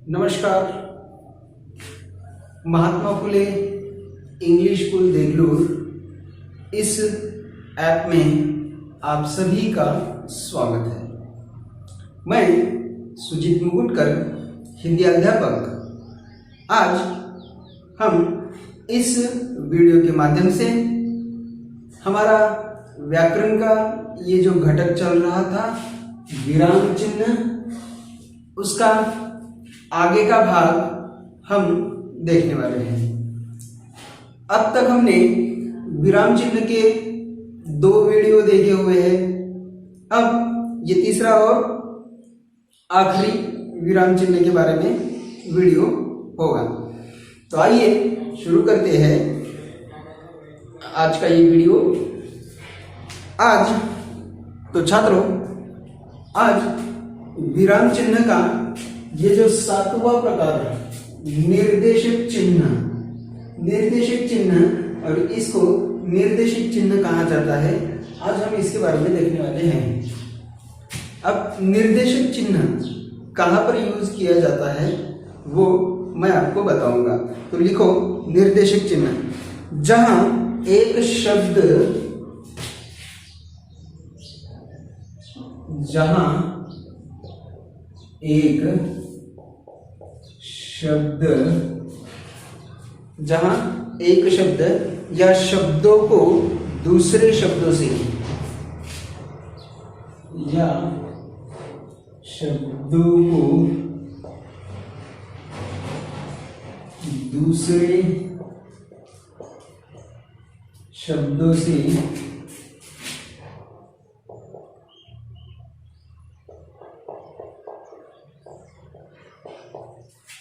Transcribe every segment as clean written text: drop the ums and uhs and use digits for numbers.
नमस्कार। Mahatma Phule English school Deglur इस app में आप सभी का स्वागत है। मैं सुजीत मुकुटकर, हिंदी अध्यापक। आज हम इस वीडियो के माध्यम से हमारा व्याकरण का ये जो घटक चल रहा था विराम चिन्ह, उसका आगे का भाग हम देखने वाले हैं। अब तक हमने विराम चिन्ह के 2 वीडियो देखे हुए हैं। अब ये तीसरा और आखिरी विराम चिन्ह के बारे में वीडियो होगा। तो आइए शुरू करते हैं आज का ये वीडियो। आज तो छात्रों, आज विराम चिन्ह का ये जो 7वां प्रकार है, निर्देशक चिन्ह, और इसको निर्देशित चिन्ह कहा जाता है। आज हम इसके बारे में देखने वाले हैं। अब निर्देशक चिन्ह कहाँ पर यूज किया जाता है वो मैं आपको बताऊंगा। तो लिखो निर्देशक चिन्ह, जहां एक शब्द या शब्दों को दूसरे शब्दों से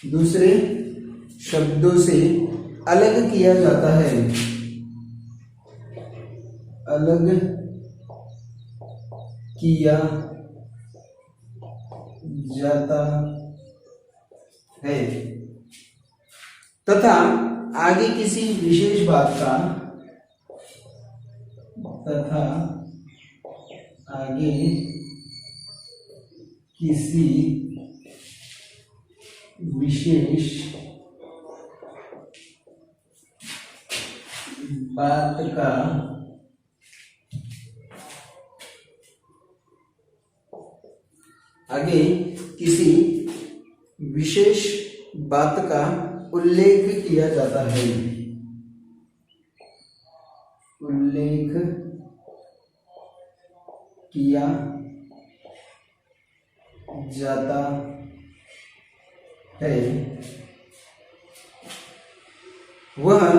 दूसरे शब्दों से अलग किया जाता है, तथा आगे किसी विशेष बात का उल्लेख किया जाता है। वहाँ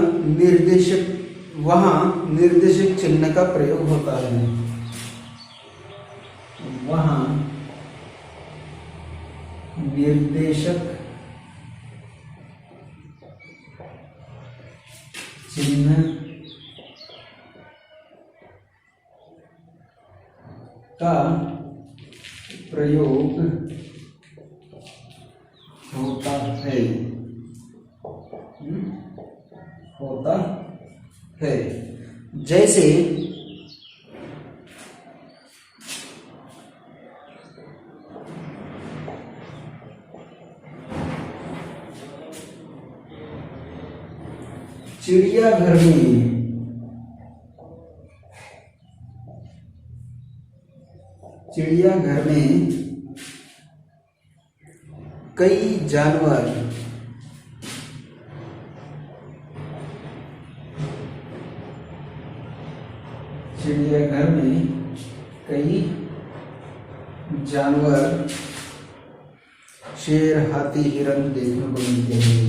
निर्देशक चिन्ह का प्रयोग होता है। वहाँ निर्देशक चिन्ह का प्रयोग होता है। जैसे चिड़ियाघर में कई जानवर शेर, हाथी, हिरन देखने को मिलते हैं।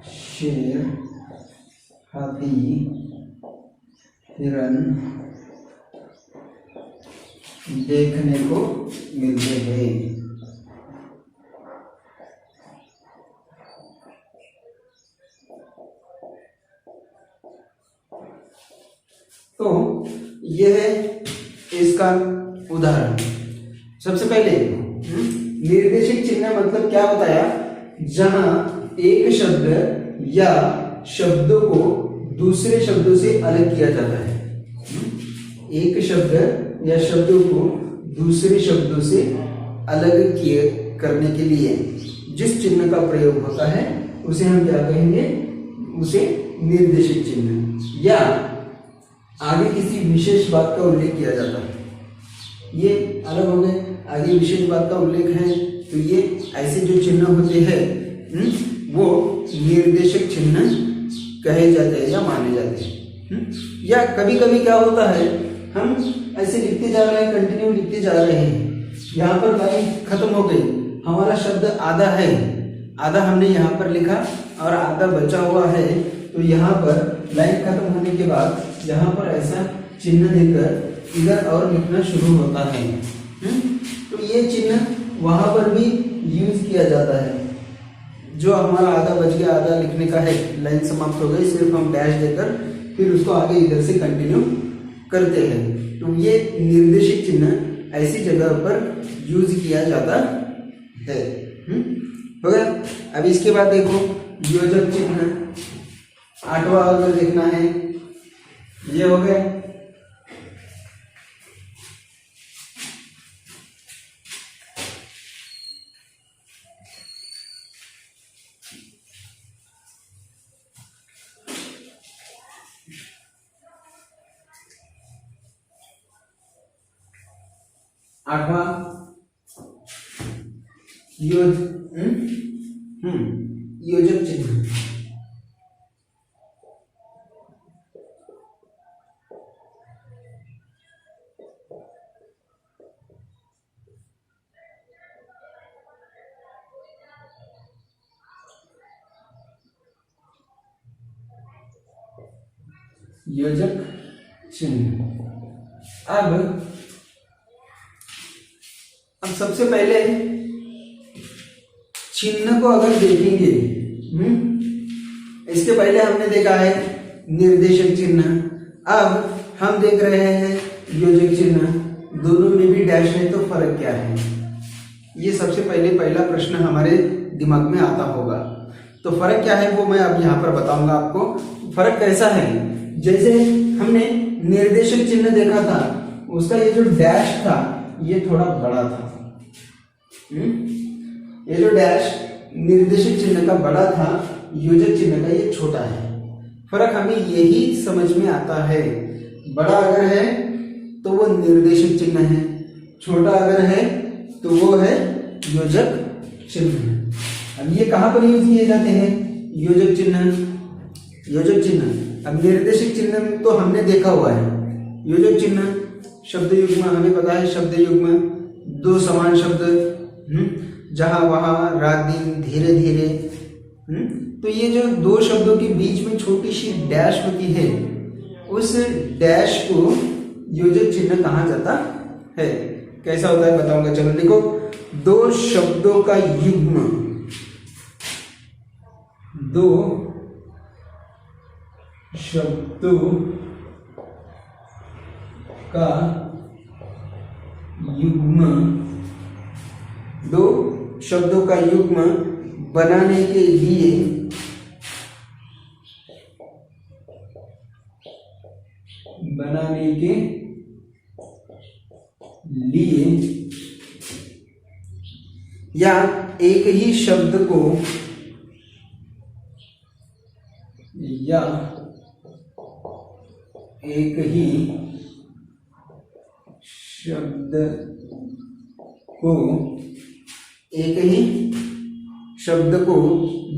शेर, हाथी, हिरन देखने को मिलते हैं। तो यह है इसका उदाहरण। सबसे पहले निर्देशक चिन्ह मतलब क्या बताया? जहां एक शब्द या शब्दों को दूसरे शब्दों से अलग किया जाता है। एक शब्द या शब्दों को दूसरे शब्दों से अलग करने के लिए जिस चिन्ह का प्रयोग होता है उसे हम क्या कहेंगे, उसे निर्देशक चिन्ह, या आगे किसी विशेष बात का उल्लेख किया जाता है। ये अलग हो गए, आगे विशेष बात का उल्लेख है तो ये ऐसे जो चिन्ह होते हैं वो निर्देशक चिन्ह कहे जाते हैं या माने जाते हैं। या कभी कभी क्या होता है, हम ऐसे लिखते जा रहे हैं, कंटिन्यू लिखते जा रहे हैं, यहाँ पर लाइन खत्म हो गई, हमारा शब्द आधा है, आधा हमने यहाँ पर लिखा और आधा बचा हुआ है, तो यहाँ पर लाइन खत्म होने के बाद यहाँ पर ऐसा चिन्ह देकर इधर और लिखना शुरू होता है। तो ये चिन्ह वहाँ पर भी यूज किया जाता है। जो हमारा आधा बच गया, आधा लिखने का है, लाइन समाप्त हो गई, सिर्फ हम डैश देकर फिर उसको आगे इधर से कंटिन्यू करते हैं। तो ये निर्देशक चिन्ह ऐसी जगह पर यूज किया जाता है। हो गया। अब इसके बाद देखो योजक चिन्ह, 8वां अगर देखना है, ये हो गया। आठवां योजक चिन्ह। योजक चिन्ह। अब सबसे पहले चिन्ह को अगर देखेंगे, इसके पहले हमने देखा है निर्देशक चिन्ह, अब हम देख रहे हैं योजक चिन्ह। दोनों में भी डैश है तो फर्क क्या है, ये सबसे पहले पहला प्रश्न हमारे दिमाग में आता होगा। तो फर्क क्या है वो मैं अब यहाँ पर बताऊंगा आपको। फर्क कैसा है, जैसे हमने निर्देशक चिन्ह देखा था, उसका ये जो डैश था ये थोड़ा बड़ा था, ये जो डैश निर्देशक चिन्ह का बड़ा था, योजक चिन्ह का ये छोटा है। फर्क हमें यही समझ में आता है, बड़ा अगर है तो वो निर्देशक चिन्ह है, छोटा अगर है तो वो है योजक चिन्ह। अब ये कहाँ पर यूज किए जाते हैं योजक चिन्ह? योजक चिन्ह, अब निर्देशक चिन्ह तो हमने देखा हुआ है। योजक चिन्ह शब्द युग्म, हमें पता है शब्द युग्म दो समान शब्द, जहां वहां, रात दिन, धीरे धीरे। तो ये जो दो शब्दों के बीच में छोटी सी डैश होती है, उस डैश को योजक चिन्ह कहा जाता है। कैसा होता है बताऊंगा, चलो देखो। दो शब्दों का युग्म, दो शब्दों का युग्म, दो शब्दों का युग्म बनाने के लिए या एक ही शब्द को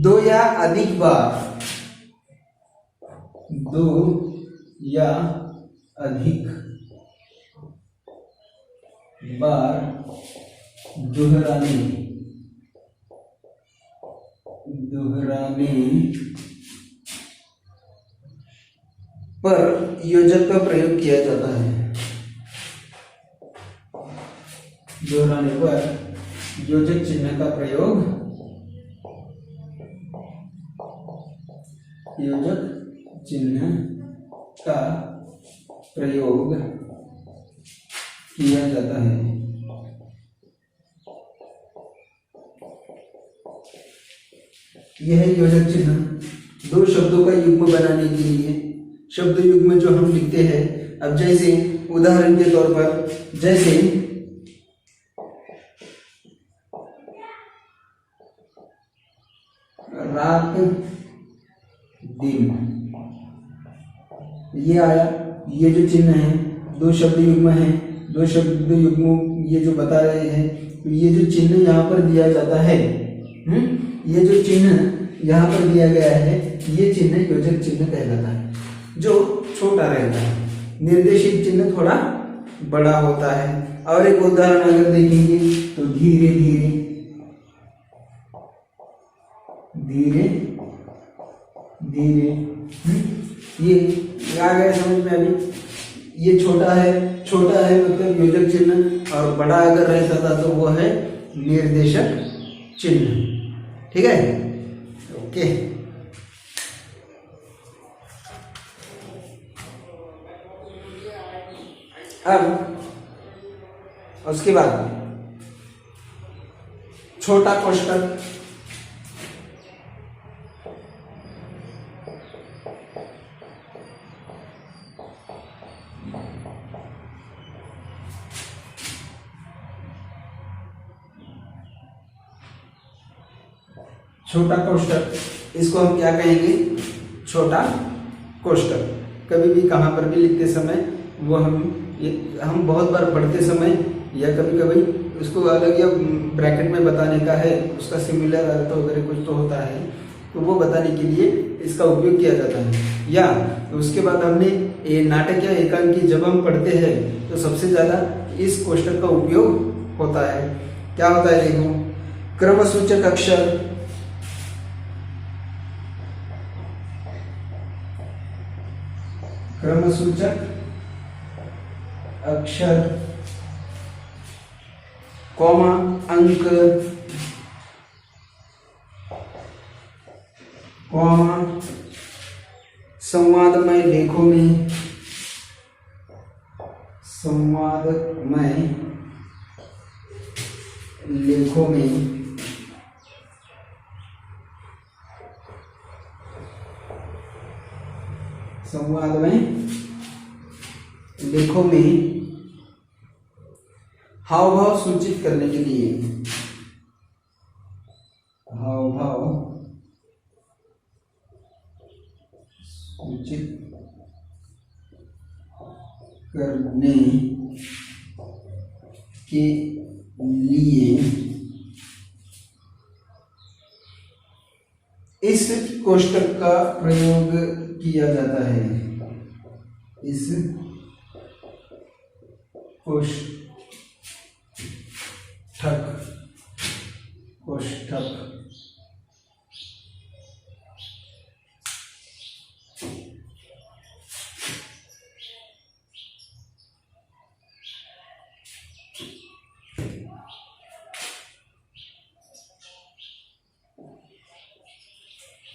दो या अधिक बार दोहराने पर योजक का प्रयोग किया जाता है। दोहराने पर योजक चिन्ह का प्रयोग, योजक चिन्ह का प्रयोग किया जाता है। यह है योजक चिन्ह, दो शब्दों का युग्म बनाने के लिए। शब्द युग्म जो हम लिखते हैं, अब जैसे उदाहरण के तौर पर, जैसे रात दिन, ये आया। ये जो चिन्ह है, दो शब्द युग्म है, दो शब्द युग्मों ये जो बता रहे हैं, तो ये जो चिन्ह यहाँ पर दिया जाता है, ये जो चिन्ह यहाँ पर दिया गया है, ये चिन्ह योजक चिन्ह कहलाता है, जो छोटा रहता है। निर्देशित चिन्ह थोड़ा बड़ा होता है। और एक उदाहरण अगर देखेंगे तो धीरे धीरे, धीरे धीरे, ये आ गया समझ में अभी। ये छोटा है, छोटा है मतलब योजक चिन्ह, और बड़ा अगर रहता था तो वो है निर्देशक चिन्ह। ठीक है, ओके। अब उसके बाद छोटा कोष्ठक, छोटा कोष्ठक, इसको हम क्या कहेंगे? छोटा कोष्ठक। कभी भी कहाँ पर भी लिखते समय वो हम बहुत बार पढ़ते समय या कभी कभी उसको अलग या ब्रैकेट में बताने का है, उसका सिमिलर अर्थ वगैरह कुछ तो होता है, तो वो बताने के लिए इसका उपयोग किया जाता है। या उसके बाद हमने ये नाटक या एकांकी जब हम पढ़ते हैं तो सबसे ज़्यादा इस कोष्ठक का उपयोग होता है। क्या होता है देखो, क्रमसूचक अक्षर, क्रमसूचक अक्षर, कॉमा अंक, कॉमा संवादमय लेखों में, संवादमय लेखों में, संवादमय लेखों में हाव भाव सूचित करने के लिए, हाव भाव सूचित करने के लिए इस कोष्ठक का प्रयोग किया जाता है। इस कोष्ठक, कोष्ठक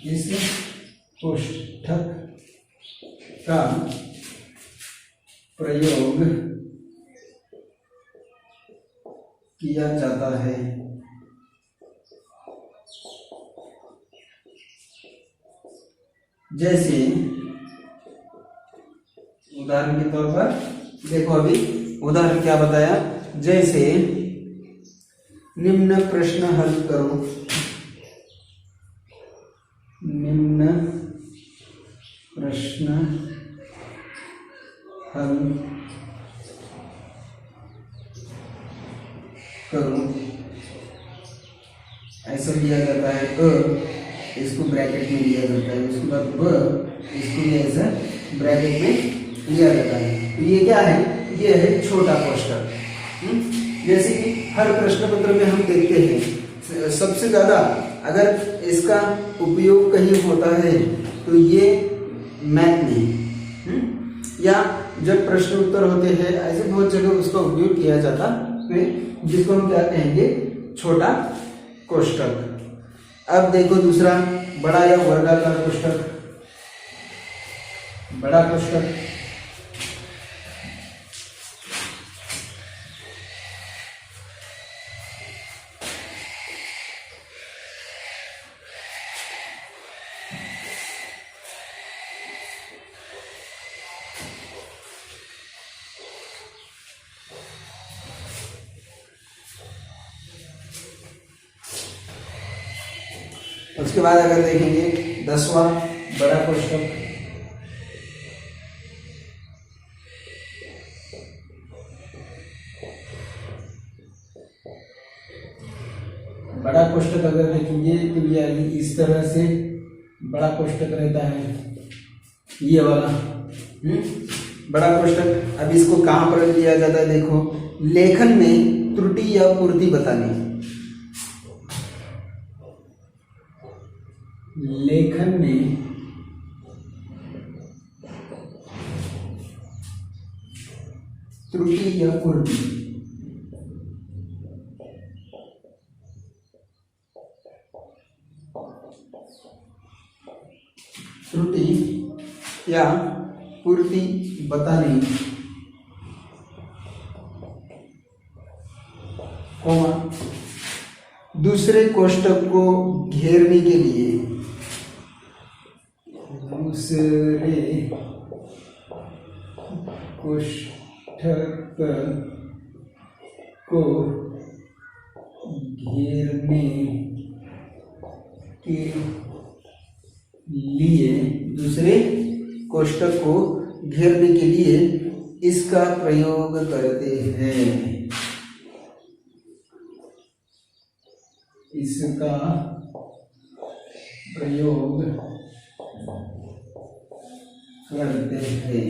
इस कोष्ठक का प्रयोग किया जाता है। जैसे उदाहरण के तौर पर देखो, अभी उदाहरण क्या बताया, जैसे निम्न प्रश्न हल करो, निम्न प्रश्न हल करो, ऐसा लिया जाता है। इसको ब्रैकेट में लिया जाता है, उसके बाद इसको भी ऐसा ब्रैकेट में लिया जाता है। तो ये क्या है? ये है छोटा कोष्ठक। जैसे कि हर प्रश्न पत्र में हम देखते हैं, सबसे ज्यादा अगर इसका उपयोग कहीं होता है तो ये मैथ में, या जब प्रश्न उत्तर होते हैं, ऐसे बहुत जगह उसका उपयोग किया जाता है, जिसको हम क्या कहेंगे? छोटा कोष्ठक। अब देखो दूसरा, बड़ा या वर्गाकार कोष्ठक, बड़ा कोष्ठक। उसके बाद अगर देखेंगे 10वां बड़ा कोष्टक, बड़ा कोष्टक अगर देखेंगे तो ये इस तरह से बड़ा कोष्टक रहता है, ये वाला बड़ा कोष्टक। अब इसको कहाँ पर लिया जाता है, देखो लेखन में त्रुटि या पूर्ति बताने, लेखन में त्रुटि या पूर्ति, त्रुटि या पूर्ति बताने, कोमा दूसरे कोष्टक को घेरने के लिए, दूसरे कोष्ठक को घेरने के लिए, दूसरे कोष्ठक को घेरने के लिए इसका प्रयोग करते हैं, इसका प्रयोग करते हैं।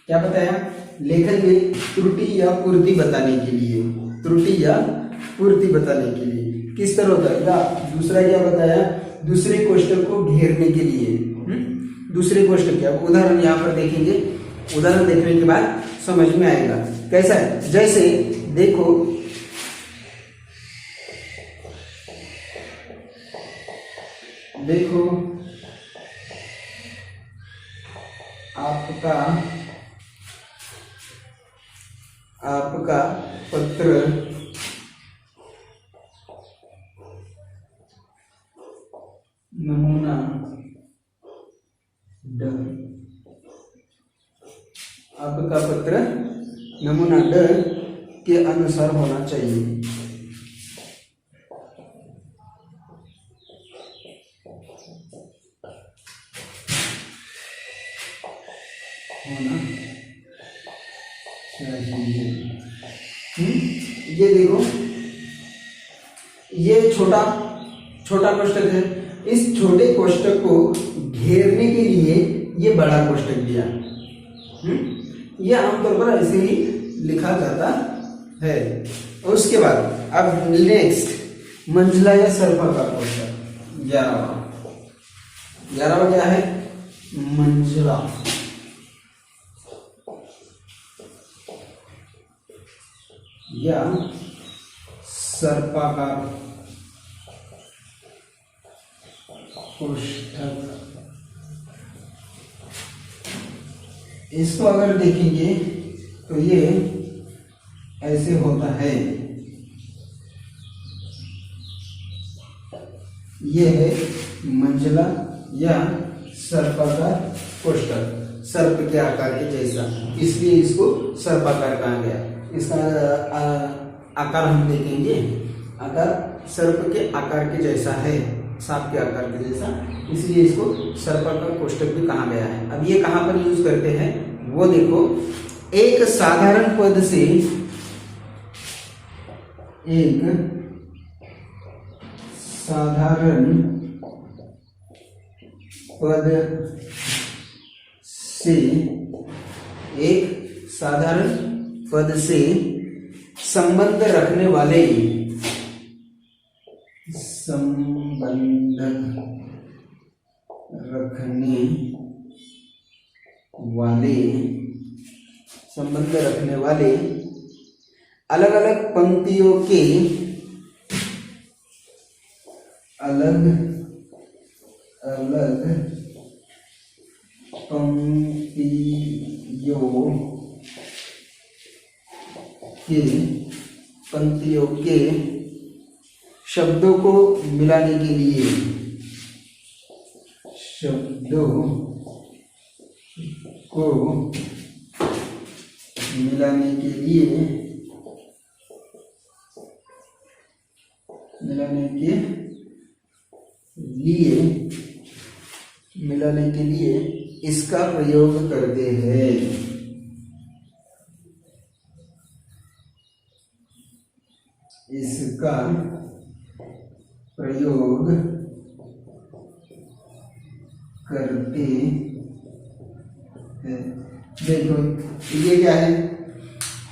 क्या बताया, लेखन में त्रुटि या पूर्ति बताने के लिए, त्रुटि या पूर्ति बताने के लिए किस तरह होता है, या दूसरा क्या बताया, दूसरे कोष्ठक को घेरने के लिए, दूसरे कोष्ठक क्या, उदाहरण यहाँ पर देखेंगे, उदाहरण देखने के बाद समझ में आएगा कैसा है। जैसे देखो देखो आपका पत्र नमूना ड, आपका पत्र नमूना ड के अनुसार होना चाहिए, होना चाहिए। ये देखो, ये छोटा कोष्ठक है, इस छोटे कोष्ठक को घेरने के लिए ये बड़ा कोष्ठक दिया। ये आमतौर पर ऐसे ही लिखा जाता है। उसके बाद अब नेक्स्ट मंझला या सर्पाकार कोष्ठक, 11वां क्या है, मंझला या सर्पाकार कोष्ठक। इसको अगर देखेंगे तो ये ऐसे होता है, ये है मंझला या सर्पाकार कोष्ठक, सर्प के आकार के जैसा, इसलिए इसको सर्पाकार कहा गया। इसका आकार हम देखेंगे, आकार सर्प के आकार के जैसा है, सांप के आकार के जैसा, इसलिए इसको सर्पाकार कोष्ठक भी कहा गया है। अब ये कहाँ पर यूज करते हैं वो देखो, एक साधारण पद से, एक साधारण पद से, एक साधारण पद से संबंध रखने वाले, संबंध रखने वाले अलग अलग पंक्तियों के, अलग अलग पंक्तियों के शब्दों को मिलाने के लिए, शब्दों को मिलाने के लिए लिए मिलाने के लिए इसका प्रयोग करते हैं। इसका प्रयोग करते हैं। देखो ये क्या है,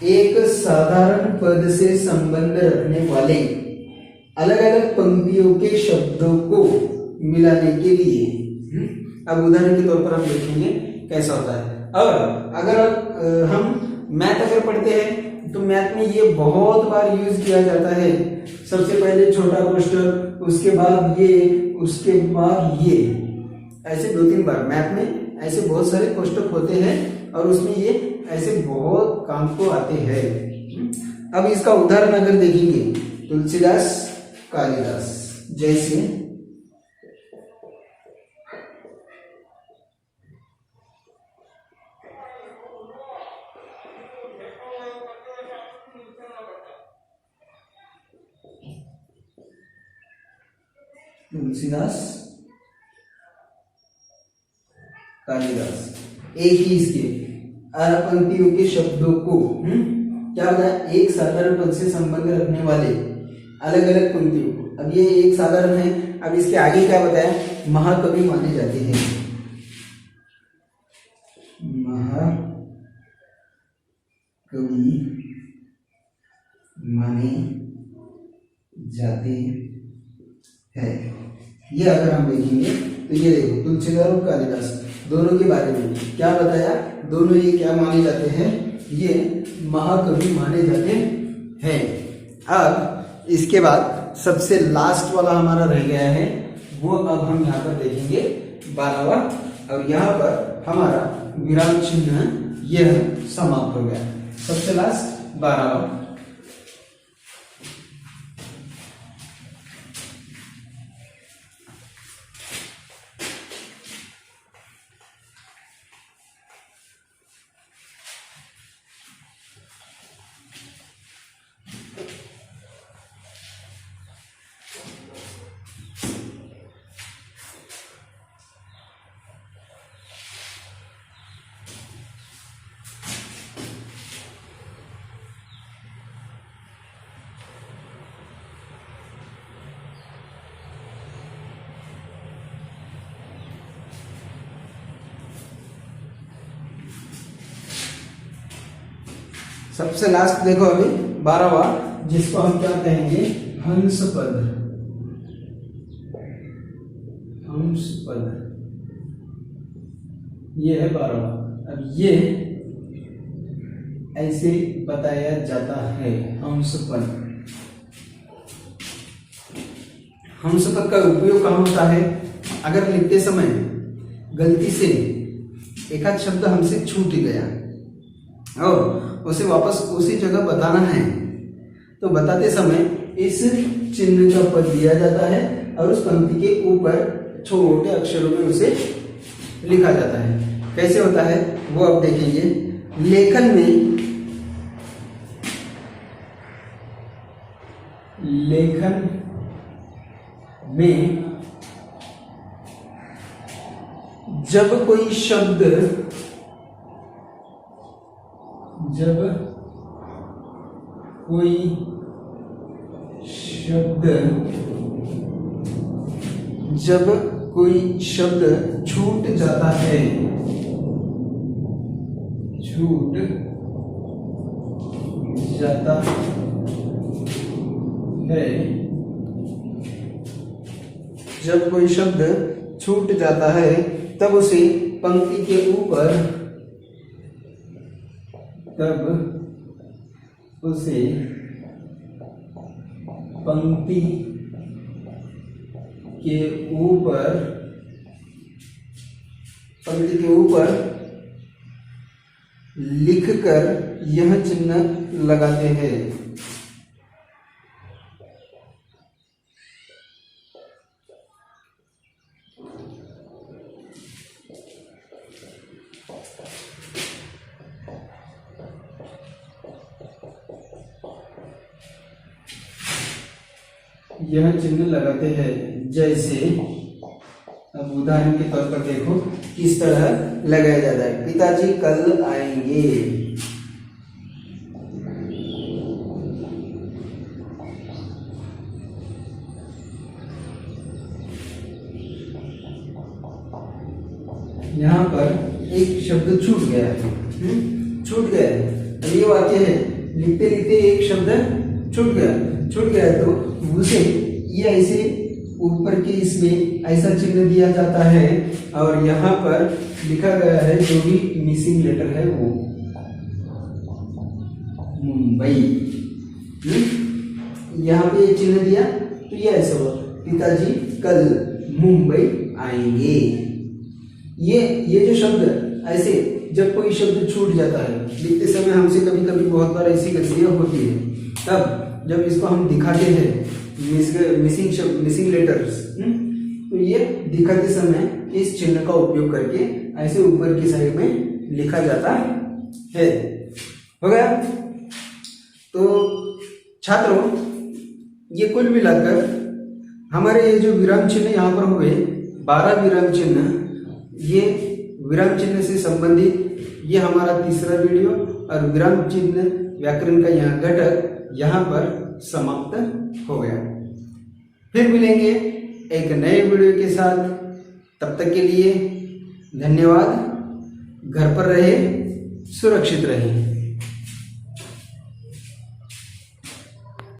एक साधारण पद से संबंध रखने वाले अलग अलग पंक्तियों के शब्दों को मिलाने के लिए। अब उदाहरण के तौर पर हम देखेंगे कैसा होता है। और अगर हम मैथ अगर पढ़ते हैं तो मैथ में ये बहुत बार यूज किया जाता है। सबसे पहले छोटा कोष्ठक, उसके बाद ये, उसके बाद ये, ऐसे 2-3 बार मैथ में ऐसे बहुत सारे कोष्ठक होते हैं और उसमें ये ऐसे बहुत काम को आते हैं। अब इसका उदाहरण अगर देखेंगे, तुलसीदास, कालिदास जैसे तुलसीदास, कालिदास, एक ही इसके पंक्तियों के शब्दों को क्या होता है, एक साधारण पद से संबंध रखने वाले अलग अलग पंक्तियों को। अब ये एक साधारण है, अब इसके आगे क्या बताया, महाकवि माने जाते हैं। महाकवि माने जाते हैं। ये अगर हम देखेंगे तो ये देखो तुलसीदास और कालिदास दोनों के बारे में क्या बताया, दोनों ये क्या माने जाते हैं, ये महाकवि माने जाते हैं। अब इसके बाद सबसे लास्ट वाला हमारा रह गया है, वो अब हम यहाँ पर देखेंगे 12वां, और यहाँ पर हमारा विराम चिन्ह यह समाप्त हो गया। सबसे लास्ट 12वां। सबसे लास्ट देखो अभी 12वां, जिसको हम क्या कहेंगे, हंस पद। हंस पद ये है 12वां। अब ये ऐसे बताया जाता है, हंस पद। हंस पद का उपयोग कहाँ होता है, अगर लिखते समय गलती से एक आध शब्द हमसे छूट गया और उसे वापस उसी जगह बताना है, तो बताते समय इस चिन्ह का पद दिया जाता है और उस पंक्ति के ऊपर छोटे अक्षरों में उसे लिखा जाता है। कैसे होता है वो अब देखेंगे। लेखन में जब कोई शब्द जब कोई शब्द छूट जाता है, जब कोई शब्द छूट जाता है तब उसे पंक्ति के ऊपर, पंक्ति के ऊपर लिखकर यह चिन्ह लगाते हैं। यह चिन्ह लगाते हैं। जैसे उदाहरण के तौर पर देखो किस तरह लगाया जाता है। पिताजी कल आएंगे। यहाँ पर एक शब्द छूट गया है, छूट गया है। अब ये वाक्य है, लिखते लिखते एक शब्द छूट गया तो उसे ये ऐसे ऊपर के इसमें ऐसा चिन्ह दिया जाता है और यहाँ पर लिखा गया है जो भी मिसिंग लेटर है वो मुंबई। यहाँ पे ये चिन्ह दिया तो ये ऐसा हुआ, पिताजी कल मुंबई आएंगे। ये जो शब्द ऐसे जब कोई शब्द छूट जाता है लिखते समय, हमसे कभी कभी बहुत बार ऐसी गलतियां होती है, तब जब इसको हम दिखाते हैं मिसिंग लेटर्स, तो ये दिखाते समय इस चिन्ह का उपयोग करके ऐसे ऊपर की साइड में लिखा जाता है। हो गया। तो छात्रों, ये कुल मिलाकर हमारे ये जो विराम चिन्ह यहाँ पर हुए 12 विराम चिन्ह, ये विराम चिन्ह से संबंधित ये हमारा तीसरा वीडियो और विराम चिन्ह व्याकरण का यहाँ घटक यहाँ पर समाप्त हो गया। फिर मिलेंगे एक नए वीडियो के साथ, तब तक के लिए धन्यवाद। घर पर रहे, सुरक्षित रहे।